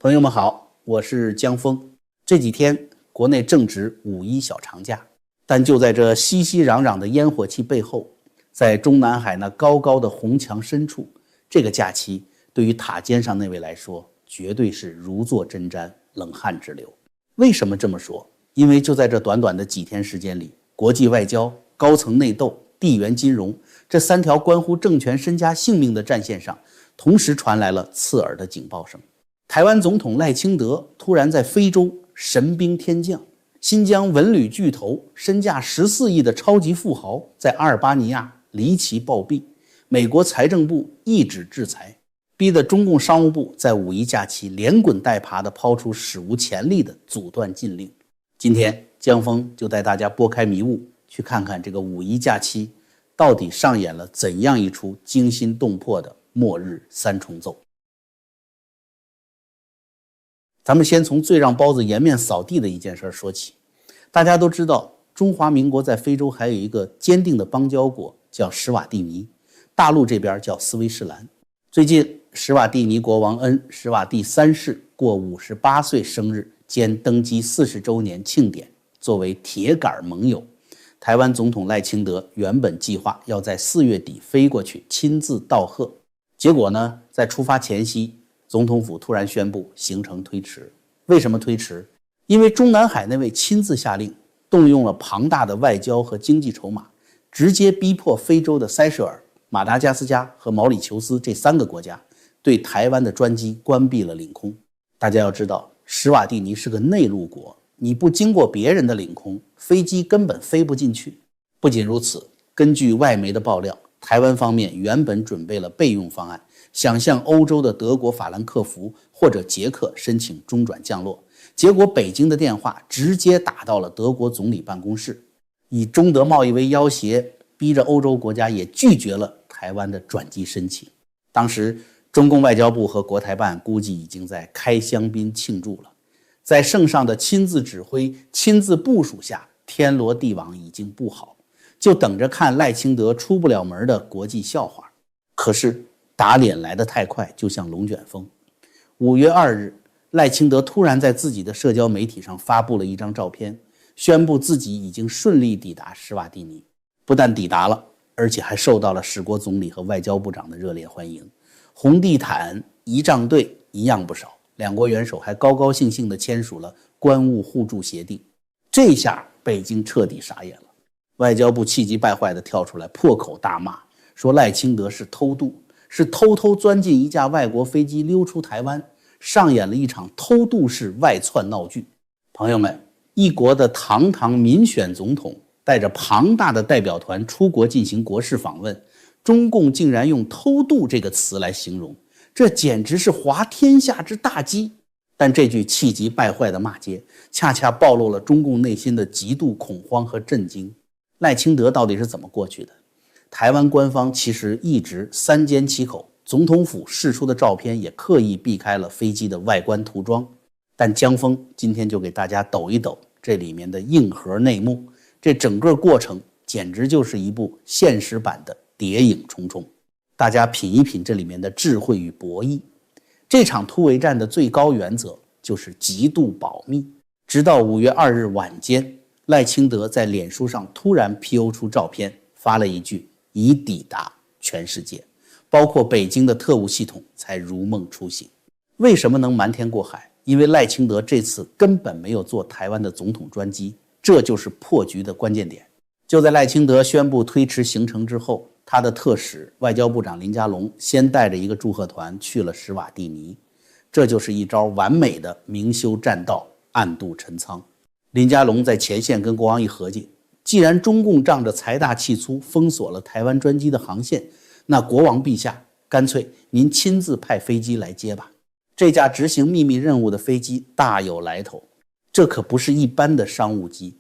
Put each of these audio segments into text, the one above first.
朋友们好，我是江峰。这几天国内正值五一小长假，但就在这熙熙攘攘的烟火气背后，在中南海那高高的红墙深处，这个假期对于塔尖上那位来说，绝对是如坐针毡，冷汗直流。为什么这么说？因为就在这短短的几天时间里，国际外交、高层内斗、地缘金融这三条关乎政权身家性命的战线上，同时传来了刺耳的警报声。台湾总统赖清德突然在非洲神兵天降，新疆文旅巨头身价14亿的超级富豪在阿尔巴尼亚离奇暴毙，美国财政部一纸制裁，逼得中共商务部在五一假期连滚带爬地抛出史无前例的阻断禁令。今天江峰就带大家拨开迷雾，去看看这个五一假期到底上演了怎样一出惊心动魄的末日三重奏。咱们先从最让包子颜面扫地的一件事说起。大家都知道，中华民国在非洲还有一个坚定的邦交国，叫史瓦蒂尼，大陆这边叫斯威士兰。最近史瓦蒂尼国王恩史瓦蒂三世过58岁生日兼登基40周年庆典，作为铁杆盟友，台湾总统赖清德原本计划要在4月底飞过去亲自道贺，结果呢，在出发前夕，总统府突然宣布行程推迟。为什么推迟？因为中南海那位亲自下令，动用了庞大的外交和经济筹码，直接逼迫非洲的塞舌尔、马达加斯加和毛里求斯这3个国家对台湾的专机关闭了领空。大家要知道，史瓦蒂尼是个内陆国，你不经过别人的领空，飞机根本飞不进去。不仅如此，根据外媒的爆料，台湾方面原本准备了备用方案，想向欧洲的德国法兰克福或者捷克申请中转降落，结果北京的电话直接打到了德国总理办公室，以中德贸易为要挟，逼着欧洲国家也拒绝了台湾的转机申请。当时中共外交部和国台办估计已经在开香槟庆祝了，在圣上的亲自指挥、亲自部署下，天罗地网已经布好，就等着看赖清德出不了门的国际笑话。可是打脸来得太快，就像龙卷风。5月2日，赖清德突然在自己的社交媒体上发布了一张照片，宣布自己已经顺利抵达史瓦蒂尼。不但抵达了，而且还受到了使国总理和外交部长的热烈欢迎。红地毯、仪仗队一样不少，两国元首还高高兴兴地签署了关务互助协定。这下北京彻底傻眼了，外交部气急败坏地跳出来破口大骂，说赖清德是偷渡，是偷偷钻进一架外国飞机溜出台湾，上演了一场偷渡式外窜闹剧。朋友们，一国的堂堂民选总统带着庞大的代表团出国进行国事访问，中共竟然用偷渡这个词来形容，这简直是滑天下之大稽。但这句气急败坏的骂街，恰恰暴露了中共内心的极度恐慌和震惊。赖清德到底是怎么过去的？台湾官方其实一直三缄其口，总统府释出的照片也刻意避开了飞机的外观涂装。但江峰今天就给大家抖一抖这里面的硬核内幕，这整个过程简直就是一部现实版的谍影重重。大家品一品这里面的智慧与博弈。这场突围战的最高原则就是极度保密。直到5月2日晚间，赖清德在脸书上突然 PO 出照片，发了一句已抵达全世界，包括北京的特务系统才如梦初醒。为什么能瞒天过海？因为赖清德这次根本没有坐台湾的总统专机，这就是破局的关键点。就在赖清德宣布推迟行程之后，他的特使外交部长林佳龙先带着一个祝贺团去了史瓦蒂尼，这就是一招完美的明修栈道，暗度陈仓。林佳龙在前线跟国王一合计，既然中共仗着财大气粗封锁了台湾专机的航线，那国王陛下干脆您亲自派飞机来接吧。这架执行秘密任务的飞机大有来头，这可不是一般的商务机。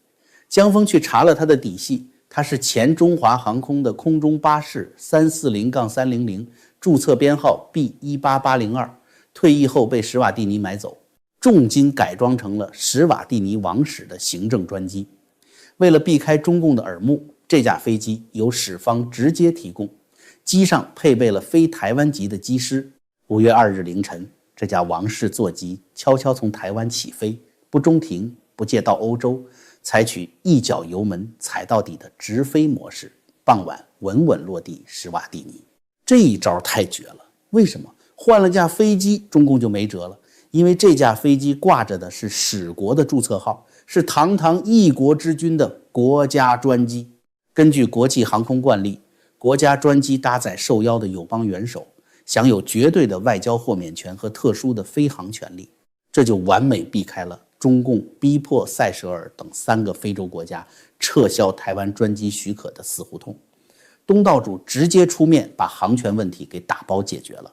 江峰去查了他的底细，他是前中华航空的空中巴士340-300，注册编号 B18802，退役后被史瓦蒂尼买走，重金改装成了史瓦蒂尼王室的行政专机。为了避开中共的耳目，这架飞机由史方直接提供，机上配备了非台湾籍的机师。5月2日凌晨，这架王室座机悄悄从台湾起飞，不中停，不借到欧洲，采取一脚油门踩到底的直飞模式，傍晚稳稳落地施瓦蒂尼。这一招太绝了。为什么？换了架飞机，中共就没辙了。因为这架飞机挂着的是史国的注册号，是堂堂一国之君的国家专机。根据国际航空惯例，国家专机搭载受邀的友邦元首，享有绝对的外交豁免权和特殊的飞航权利，这就完美避开了中共逼迫塞舌尔等3个非洲国家撤销台湾专机许可的死胡同。东道主直接出面把航权问题给打包解决了。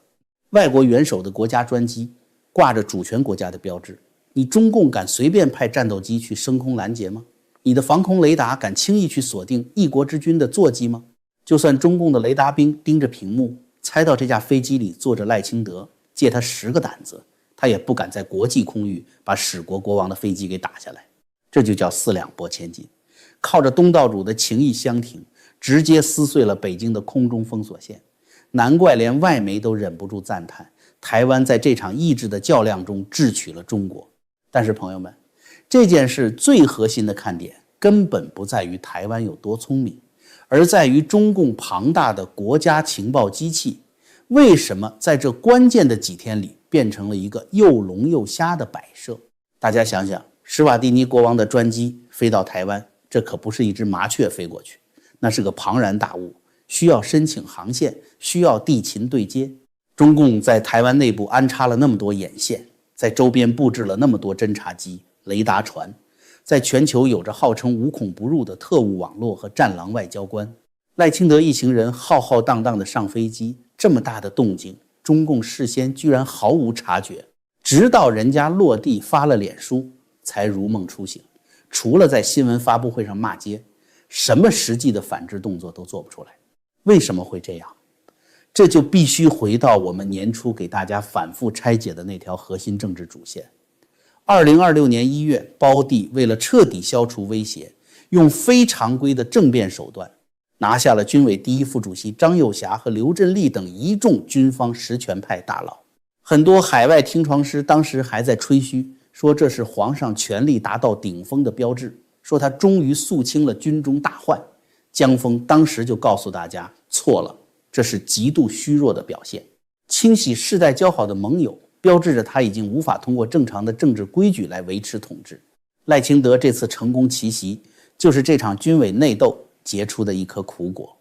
外国元首的国家专机挂着主权国家的标志，你中共敢随便派战斗机去升空拦截吗？你的防空雷达敢轻易去锁定一国之君的座机吗？就算中共的雷达兵盯着屏幕，猜到这架飞机里坐着赖清德，借他10个胆子，他也不敢在国际空域把史国国王的飞机给打下来。这就叫四两拨千斤，靠着东道主的情义相挺，直接撕碎了北京的空中封锁线。难怪连外媒都忍不住赞叹，台湾在这场意志的较量中智取了中国。但是朋友们，这件事最核心的看点根本不在于台湾有多聪明，而在于中共庞大的国家情报机器为什么在这关键的几天里变成了一个又龙又虾的摆设。大家想想，施瓦蒂尼国王的专机飞到台湾，这可不是一只麻雀飞过去，那是个庞然大物，需要申请航线，需要地勤对接。中共在台湾内部安插了那么多眼线，在周边布置了那么多侦察机、雷达船，在全球有着号称无孔不入的特务网络和战狼外交官。赖清德一行人浩浩荡荡的上飞机，这么大的动静，中共事先居然毫无察觉，直到人家落地发了脸书才如梦初醒。除了在新闻发布会上骂街，什么实际的反制动作都做不出来。为什么会这样？这就必须回到我们年初给大家反复拆解的那条核心政治主线。2026年1月，胞弟为了彻底消除威胁，用非常规的政变手段拿下了军委第一副主席张又侠和刘振立等一众军方实权派大佬。很多海外听床师当时还在吹嘘，说这是皇上权力达到顶峰的标志，说他终于肃清了军中大患。江峰当时就告诉大家，错了，这是极度虚弱的表现。清洗世代交好的盟友，标志着他已经无法通过正常的政治规矩来维持统治。赖清德这次成功奇袭，就是这场军委内斗结出的一颗苦果。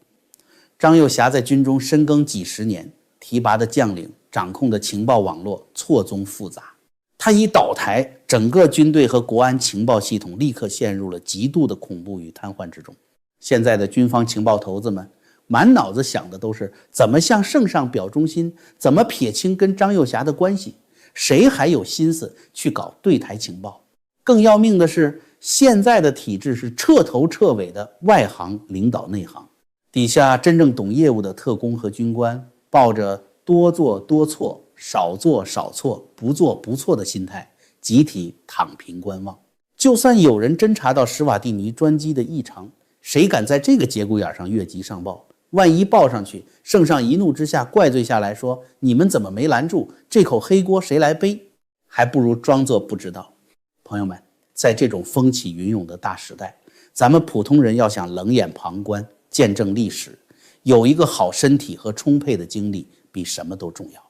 张又侠在军中深耕几十年，提拔的将领掌控的情报网络错综复杂，他一倒台，整个军队和国安情报系统立刻陷入了极度的恐怖与瘫痪之中。现在的军方情报头子们满脑子想的都是怎么向圣上表忠心，怎么撇清跟张又侠的关系，谁还有心思去搞对台情报？更要命的是，现在的体制是彻头彻尾的外行领导内行，底下真正懂业务的特工和军官抱着多做多错，少做少错，不做不错的心态，集体躺平观望。就算有人侦查到施瓦蒂尼专机的异常，谁敢在这个节骨眼上越级上报？万一报上去，圣上一怒之下怪罪下来说，你们怎么没拦住？这口黑锅谁来背？还不如装作不知道。朋友们，在这种风起云涌的大时代，咱们普通人要想冷眼旁观，见证历史，有一个好身体和充沛的精力比什么都重要。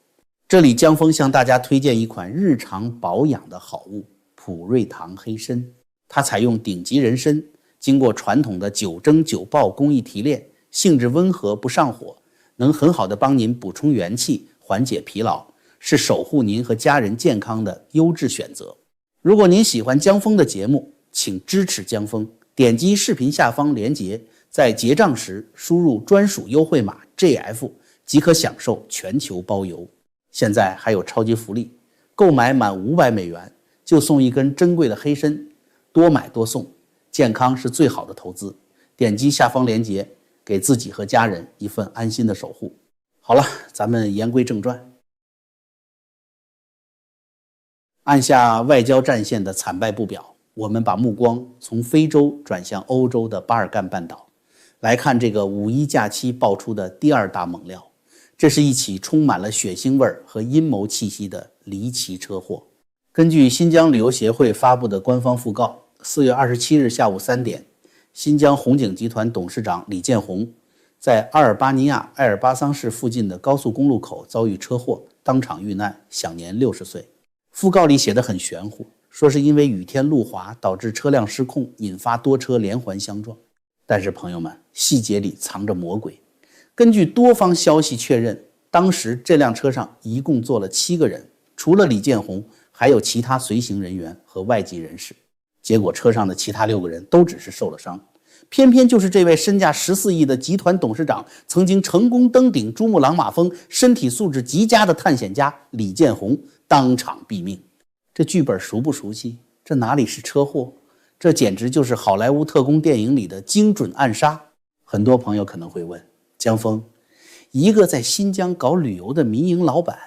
这里江峰向大家推荐一款日常保养的好物，普瑞堂黑参。它采用顶级人参，经过传统的9蒸9爆工艺提炼，性质温和不上火，能很好的帮您补充元气，缓解疲劳，是守护您和家人健康的优质选择。如果您喜欢江峰的节目，请支持江峰，点击视频下方链接，在结账时输入专属优惠码 JF 即可享受全球包邮。现在还有超级福利，购买满500美元就送一根珍贵的黑参，多买多送，健康是最好的投资。点击下方链接，给自己和家人一份安心的守护。好了，咱们言归正传。按下外交战线的惨败步表，我们把目光从非洲转向欧洲的巴尔干半岛，来看这个5·1假期爆出的第2大猛料。这是一起充满了血腥味和阴谋气息的离奇车祸。根据新疆旅游协会发布的官方讣告，4月27日下午3点，新疆红景集团董事长李建宏在阿尔巴尼亚埃尔巴桑市附近的高速公路口遭遇车祸，当场遇难，享年60岁。讣告里写得很玄乎，说是因为雨天路滑导致车辆失控，引发多车连环相撞。但是朋友们，细节里藏着魔鬼。根据多方消息确认，当时这辆车上一共坐了7个人，除了李建宏，还有其他随行人员和外籍人士。结果车上的其他6个人都只是受了伤，偏偏就是这位身价14亿的集团董事长，曾经成功登顶珠穆朗玛峰，身体素质极佳的探险家李建宏当场毙命。这剧本熟不熟悉？这哪里是车祸？这简直就是好莱坞特工电影里的精准暗杀。很多朋友可能会问，江峰，一个在新疆搞旅游的民营老板，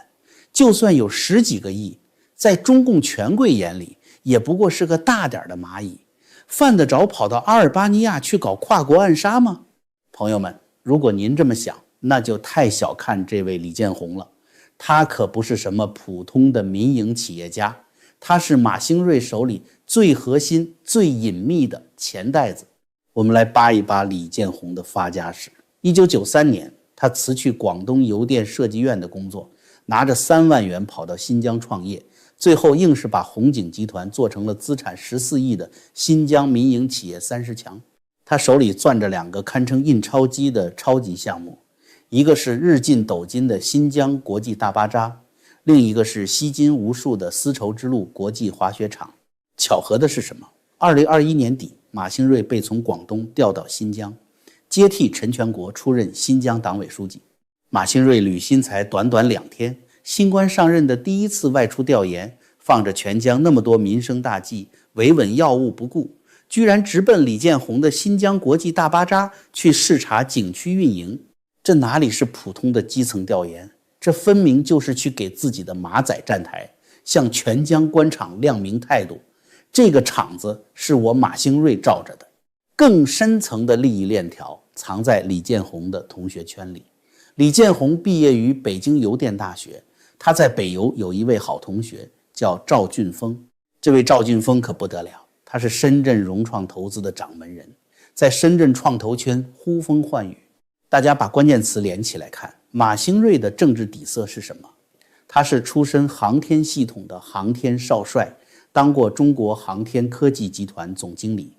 就算有10几个亿，在中共权贵眼里也不过是个大点的蚂蚁，犯得着跑到阿尔巴尼亚去搞跨国暗杀吗？朋友们，如果您这么想，那就太小看这位李建宏了。他可不是什么普通的民营企业家，他是马兴瑞手里最核心最隐秘的钱袋子。我们来扒一扒李建宏的发家史。1993年，他辞去广东邮电设计院的工作，拿着3万元跑到新疆创业，最后硬是把红景集团做成了资产14亿的新疆民营企业30强。他手里攥着2个堪称印钞机的超级项目，一个是日进斗金的新疆国际大巴扎，另一个是吸金无数的丝绸之路国际滑雪场。巧合的是什么？2021年底，马兴瑞被从广东调到新疆，接替陈全国出任新疆党委书记。马兴瑞履新才短短2天，新官上任的第一次外出调研，放着全疆那么多民生大计，维稳要务不顾，居然直奔李建宏的新疆国际大巴扎去视察景区运营。这哪里是普通的基层调研，这分明就是去给自己的马仔站台，向全疆官场亮明态度。这个场子是我马兴瑞罩着的。更深层的利益链条藏在李建宏的同学圈里。李建宏毕业于北京邮电大学，他在北邮有一位好同学叫赵俊峰。这位赵俊峰可不得了，他是深圳融创投资的掌门人，在深圳创投圈呼风唤雨。大家把关键词连起来看，马兴瑞的政治底色是什么？他是出身航天系统的航天少帅，当过中国航天科技集团总经理。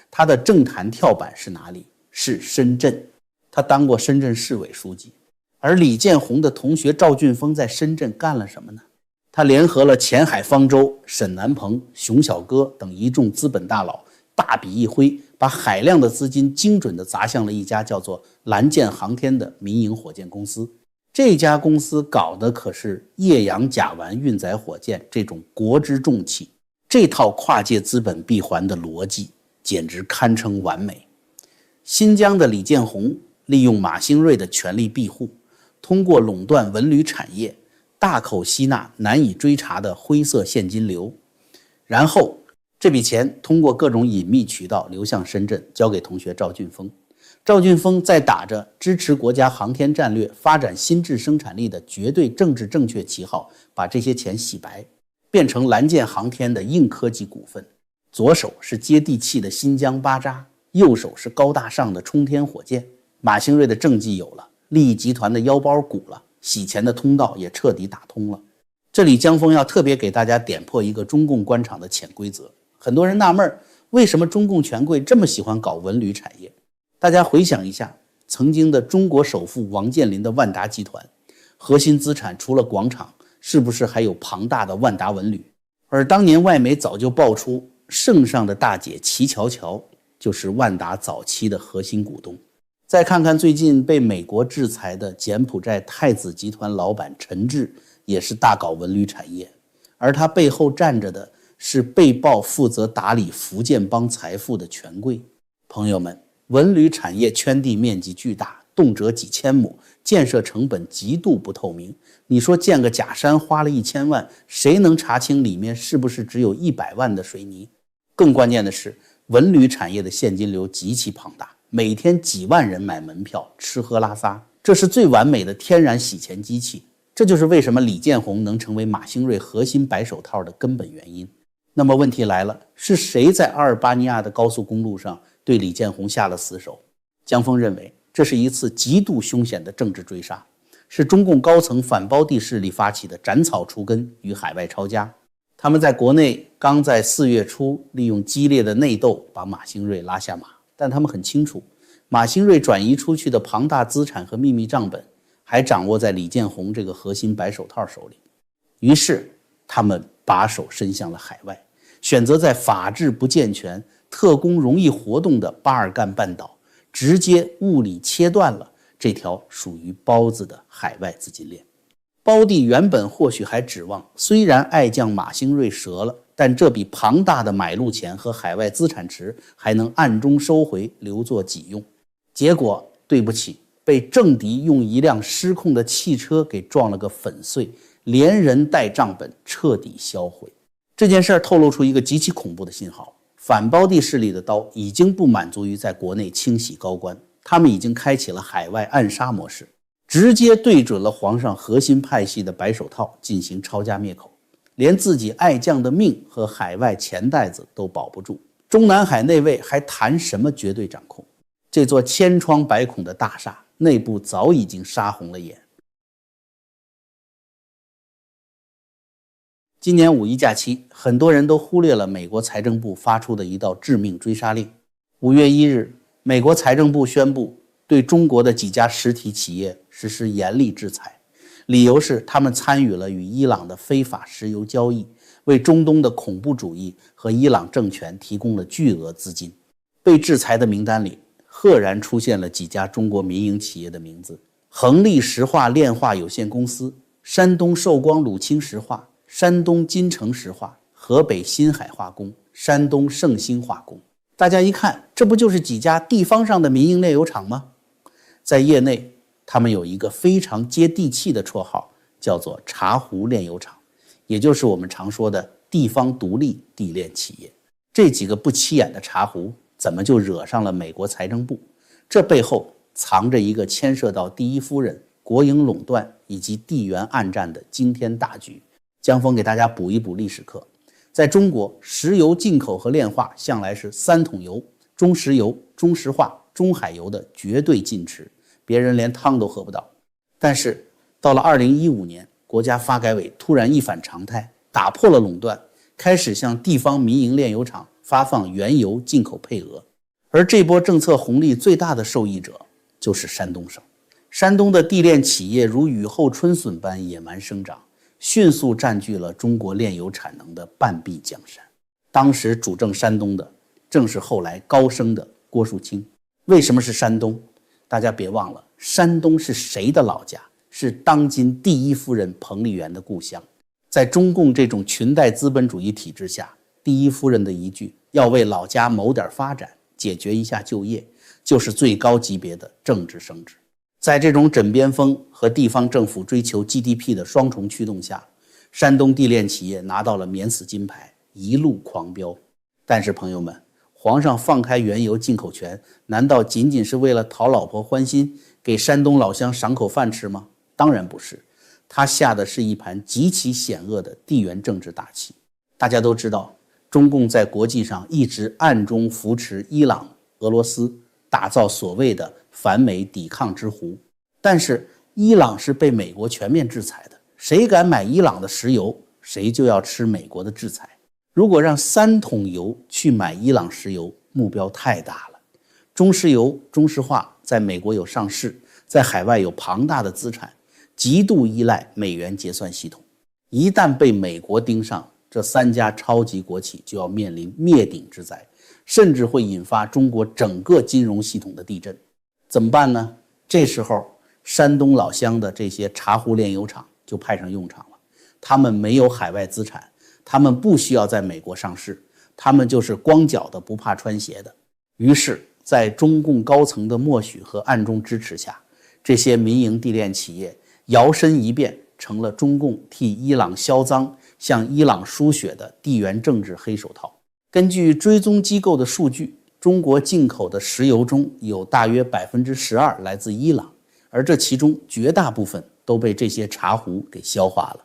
他的政坛跳板是哪里？是深圳，他当过深圳市委书记。而李建宏的同学赵俊峰在深圳干了什么呢？他联合了前海方舟、沈南鹏、熊小哥等一众资本大佬，大笔一挥，把海量的资金精准地砸向了一家叫做蓝箭航天的民营火箭公司。这家公司搞的可是液氧甲烷运载火箭这种国之重器，这套跨界资本闭环的逻辑简直堪称完美。新疆的李建宏利用马兴瑞的权力庇护，通过垄断文旅产业，大口吸纳难以追查的灰色现金流，然后这笔钱通过各种隐秘渠道流向深圳，交给同学赵俊峰。赵俊峰在打着支持国家航天战略、发展新质生产力的绝对政治正确旗号，把这些钱洗白，变成蓝箭航天的硬科技股份。左手是接地气的新疆巴扎，右手是高大上的冲天火箭。马兴瑞的政绩有了，利益集团的腰包鼓了，洗钱的通道也彻底打通了。这里江峰要特别给大家点破一个中共官场的潜规则。很多人纳闷，为什么中共权贵这么喜欢搞文旅产业？大家回想一下，曾经的中国首富王健林的万达集团，核心资产除了广场，是不是还有庞大的万达文旅？而当年外媒早就爆出，圣上的大姐齐乔乔就是万达早期的核心股东。再看看最近被美国制裁的柬埔寨太子集团老板陈志，也是大搞文旅产业，而他背后站着的是被曝负责打理福建帮财富的权贵。朋友们，文旅产业圈地面积巨大，动辄几千亩，建设成本极度不透明。你说建个假山花了1000万，谁能查清里面是不是只有100万的水泥？更关键的是，文旅产业的现金流极其庞大，每天几万人买门票，吃喝拉撒，这是最完美的天然洗钱机器。这就是为什么李建宏能成为马兴瑞核心白手套的根本原因。那么问题来了，是谁在阿尔巴尼亚的高速公路上对李建宏下了死手？江峰认为，这是一次极度凶险的政治追杀，是中共高层反胞地势力发起的斩草除根与海外抄家。他们在国内刚在4月初利用激烈的内斗把马兴瑞拉下马，但他们很清楚，马兴瑞转移出去的庞大资产和秘密账本还掌握在李建宏这个核心白手套手里。于是他们把手伸向了海外，选择在法治不健全、特工容易活动的巴尔干半岛直接物理切断了这条属于包子的海外资金链。胞弟原本或许还指望，虽然爱将马兴瑞折了，但这笔庞大的买路钱和海外资产池还能暗中收回，留作己用。结果对不起，被政敌用一辆失控的汽车给撞了个粉碎，连人带账本彻底销毁。这件事透露出一个极其恐怖的信号，反胞弟势力的刀已经不满足于在国内清洗高官，他们已经开启了海外暗杀模式，直接对准了皇上核心派系的白手套进行抄家灭口，连自己爱将的命和海外钱袋子都保不住。中南海内卫还谈什么绝对掌控？这座千疮百孔的大厦内部早已经杀红了眼。今年5一假期，很多人都忽略了美国财政部发出的一道致命追杀令。5月1日，美国财政部宣布对中国的几家实体企业实施严厉制裁，理由是他们参与了与伊朗的非法石油交易，为中东的恐怖主义和伊朗政权提供了巨额资金。被制裁的名单里赫然出现了几家中国民营企业的名字：恒力石化炼化有限公司、山东寿光鲁清石化、山东金城石化、河北新海化工、山东盛兴化工。大家一看，这不就是几家地方上的民营炼油厂吗？在业内，他们有一个非常接地气的绰号，叫做茶壶炼油厂，也就是我们常说的地方独立地炼企业。这几个不起眼的茶壶怎么就惹上了美国财政部？这背后藏着一个牵涉到第一夫人、国营垄断以及地缘暗战的惊天大局。江峰给大家补一补历史课。在中国，石油进口和炼化向来是3桶油：中石油、中石化、中海油的绝对禁持，别人连汤都喝不到。但是到了2015年，国家发改委突然一反常态，打破了垄断，开始向地方民营炼油厂发放原油进口配额。而这波政策红利最大的受益者就是山东省。山东的地炼企业如雨后春笋般野蛮生长，迅速占据了中国炼油产能的半壁江山。当时主政山东的正是后来高升的郭树清。为什么是山东？大家别忘了，山东是谁的老家？是当今第一夫人彭丽媛的故乡。在中共这种裙带资本主义体制下，第一夫人的一句要为老家谋点发展，解决一下就业，就是最高级别的政治升职。在这种枕边风和地方政府追求 GDP 的双重驱动下，山东地炼企业拿到了免死金牌，一路狂飙。但是朋友们，皇上放开原油进口权，难道仅仅是为了讨老婆欢心，给山东老乡赏口饭吃吗？当然不是，他下的是一盘极其险恶的地缘政治大棋。大家都知道，中共在国际上一直暗中扶持伊朗、俄罗斯，打造所谓的反美抵抗之湖。但是伊朗是被美国全面制裁的，谁敢买伊朗的石油，谁就要吃美国的制裁。如果让3桶油去买伊朗石油，目标太大了。中石油、中石化在美国有上市，在海外有庞大的资产，极度依赖美元结算系统。一旦被美国盯上，这3家超级国企就要面临灭顶之灾，甚至会引发中国整个金融系统的地震。怎么办呢？这时候山东老乡的这些茶壶炼油厂就派上用场了。他们没有海外资产，他们不需要在美国上市，他们就是光脚的不怕穿鞋的。于是在中共高层的默许和暗中支持下，这些民营地炼企业摇身一变成了中共替伊朗销赃、向伊朗输血的地缘政治黑手套。根据追踪机构的数据，中国进口的石油中有大约 12% 来自伊朗，而这其中绝大部分都被这些茶壶给消化了。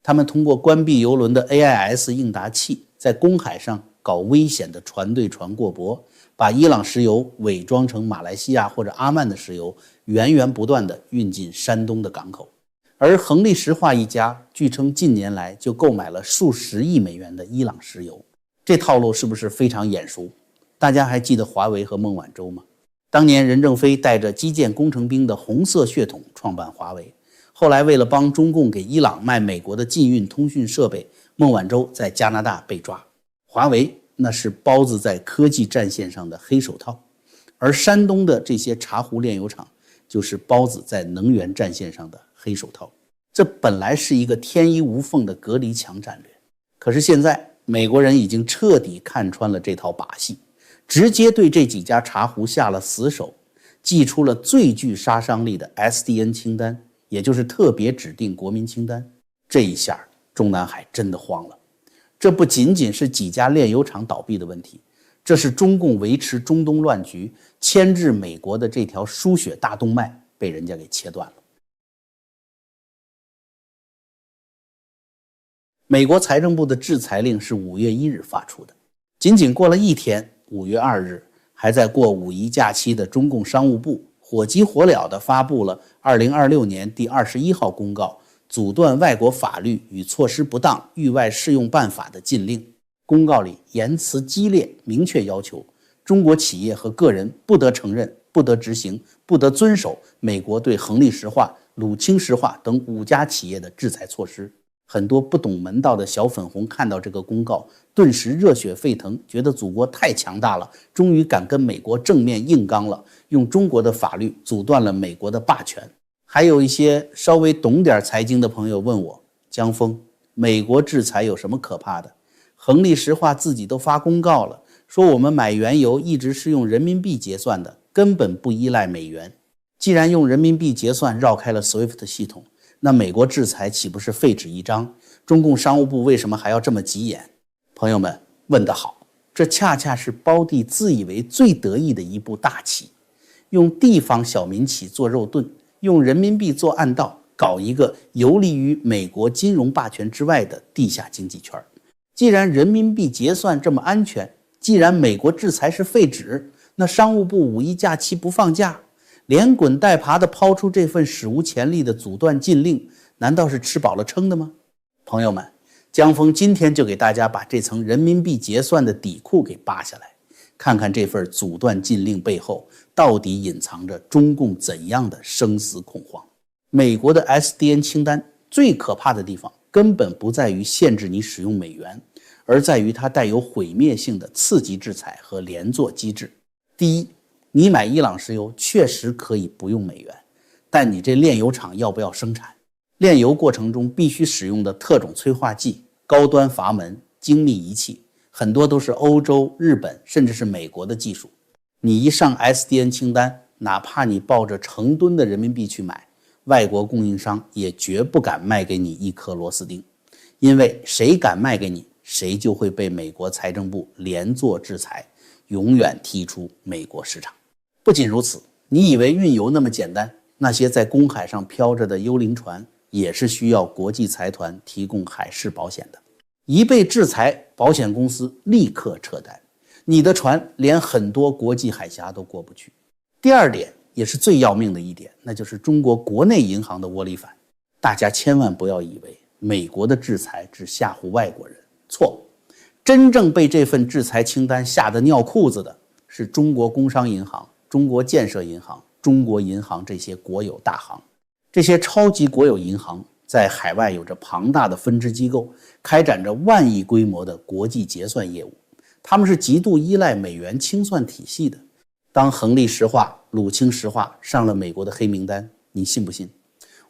他们通过关闭油轮的 AIS 应答器，在公海上搞危险的船对船过驳，把伊朗石油伪装成马来西亚或者阿曼的石油，源源不断地运进山东的港口。而恒力石化一家据称近年来就购买了数十亿美元的伊朗石油，这套路是不是非常眼熟？大家还记得华为和孟晚舟吗？当年任正非带着基建工程兵的红色血统创办华为，后来为了帮中共给伊朗卖美国的禁运通讯设备，孟晚舟在加拿大被抓。华为那是包子在科技战线上的黑手套，而山东的这些茶壶炼油厂就是包子在能源战线上的黑手套。这本来是一个天衣无缝的隔离墙战略，可是现在美国人已经彻底看穿了这套把戏，直接对这几家茶壶下了死手，寄出了最具杀伤力的 SDN 清单，也就是特别指定国民清单。这一下中南海真的慌了。这不仅仅是几家炼油厂倒闭的问题，这是中共维持中东乱局牵制美国的这条输血大动脉被人家给切断了。美国财政部的制裁令是5月1日发出的，仅仅过了一天，5月2日，还在过五一假期的中共商务部火急火燎地发布了2026年第21号公告，阻断外国法律与措施不当域外适用办法的禁令。公告里言辞激烈，明确要求中国企业和个人不得承认、不得执行、不得遵守美国对恒力石化、鲁清石化等5家企业的制裁措施。很多不懂门道的小粉红看到这个公告，顿时热血沸腾，觉得祖国太强大了，终于敢跟美国正面硬刚了，用中国的法律阻断了美国的霸权。还有一些稍微懂点财经的朋友问我，江峰，美国制裁有什么可怕的？恒力石化自己都发公告了，说我们买原油一直是用人民币结算的，根本不依赖美元。既然用人民币结算绕开了 SWIFT 系统，那美国制裁岂不是废纸一张？中共商务部为什么还要这么急眼？朋友们问得好，这恰恰是胞弟自以为最得意的一步大棋，用地方小民企做肉盾，用人民币做暗道，搞一个游离于美国金融霸权之外的地下经济圈。既然人民币结算这么安全，既然美国制裁是废纸，那商务部五一假期不放假，连滚带爬地抛出这份史无前例的阻断禁令，难道是吃饱了撑的吗？朋友们，江峰今天就给大家把这层人民币结算的底裤给扒下来，看看这份阻断禁令背后到底隐藏着中共怎样的生死恐慌。美国的 SDN 清单最可怕的地方根本不在于限制你使用美元，而在于它带有毁灭性的次级制裁和连坐机制。第一，你买伊朗石油确实可以不用美元，但你这炼油厂要不要生产？炼油过程中必须使用的特种催化剂、高端阀门、精密仪器，很多都是欧洲、日本甚至是美国的技术。你一上 SDN 清单，哪怕你抱着成吨的人民币去买，外国供应商也绝不敢卖给你一颗螺丝钉，因为谁敢卖给你，谁就会被美国财政部连坐制裁，永远踢出美国市场。不仅如此，你以为运油那么简单？那些在公海上飘着的幽灵船也是需要国际财团提供海事保险的。一被制裁，保险公司立刻撤单，你的船连很多国际海峡都过不去。第二点，也是最要命的一点，那就是中国国内银行的窝里反。大家千万不要以为美国的制裁只吓唬外国人，错。真正被这份制裁清单吓得尿裤子的是中国工商银行、中国建设银行、中国银行这些国有大行。这些超级国有银行在海外有着庞大的分支机构，开展着万亿规模的国际结算业务，他们是极度依赖美元清算体系的。当恒力石化、鲁清石化上了美国的黑名单，你信不信？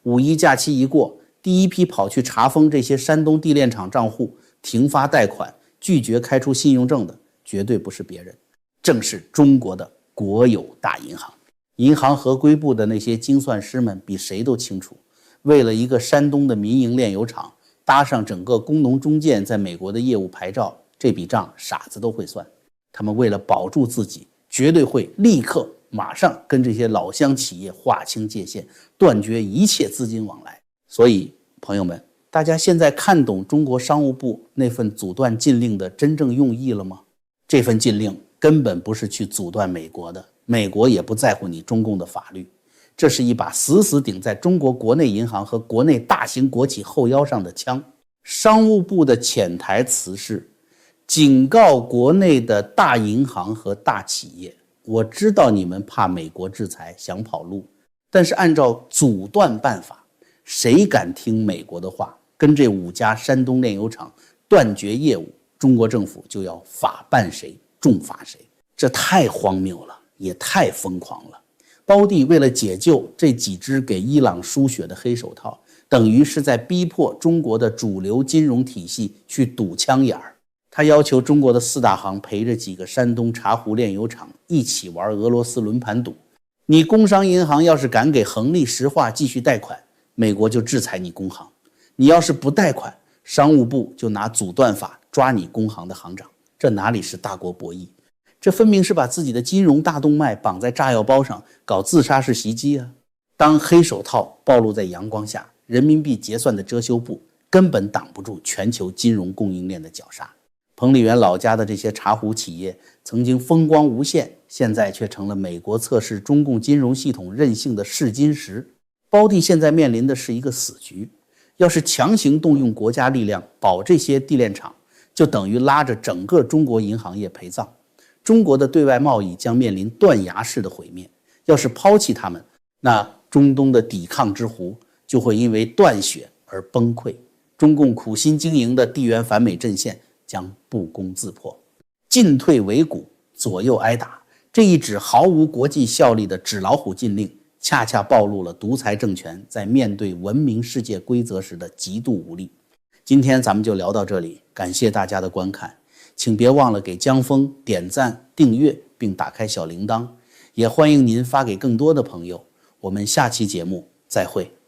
五一假期一过，第一批跑去查封这些山东地炼厂账户、停发贷款、拒绝开出信用证的，绝对不是别人，正是中国的国有大银行。银行合规部的那些精算师们比谁都清楚，为了一个山东的民营炼油厂搭上整个工农中建在美国的业务牌照，这笔账傻子都会算。他们为了保住自己，绝对会立刻马上跟这些老乡企业划清界限，断绝一切资金往来。所以朋友们，大家现在看懂中国商务部那份阻断禁令的真正用意了吗？这份禁令根本不是去阻断美国的，美国也不在乎你中共的法律，这是一把死死顶在中国国内银行和国内大型国企后腰上的枪。商务部的潜台词是警告国内的大银行和大企业，我知道你们怕美国制裁想跑路，但是按照阻断办法，谁敢听美国的话，跟这5家山东炼油厂断绝业务，中国政府就要法办谁，重罚谁。这太荒谬了，也太疯狂了。包弟为了解救这几只给伊朗输血的黑手套，等于是在逼迫中国的主流金融体系去堵枪眼儿。他要求中国的4大行陪着几个山东茶壶炼油厂一起玩俄罗斯轮盘赌，你工商银行要是敢给恒力石化继续贷款，美国就制裁你工行，你要是不贷款，商务部就拿阻断法抓你工行的行长。这哪里是大国博弈，这分明是把自己的金融大动脉绑在炸药包上搞自杀式袭击啊！当黑手套暴露在阳光下，人民币结算的遮羞布根本挡不住全球金融供应链的绞杀。彭丽媛老家的这些茶壶企业曾经风光无限，现在却成了美国测试中共金融系统韧性的试金石。包弟现在面临的是一个死局，要是强行动用国家力量保这些地炼厂，就等于拉着整个中国银行业陪葬，中国的对外贸易将面临断崖式的毁灭。要是抛弃他们，那中东的抵抗之湖就会因为断血而崩溃，中共苦心经营的地缘反美阵线将不攻自破。进退维谷，左右挨打，这一纸毫无国际效力的纸老虎禁令，恰恰暴露了独裁政权在面对文明世界规则时的极度无力。今天咱们就聊到这里，感谢大家的观看，请别忘了给江峰点赞、订阅并打开小铃铛，也欢迎您发给更多的朋友。我们下期节目再会。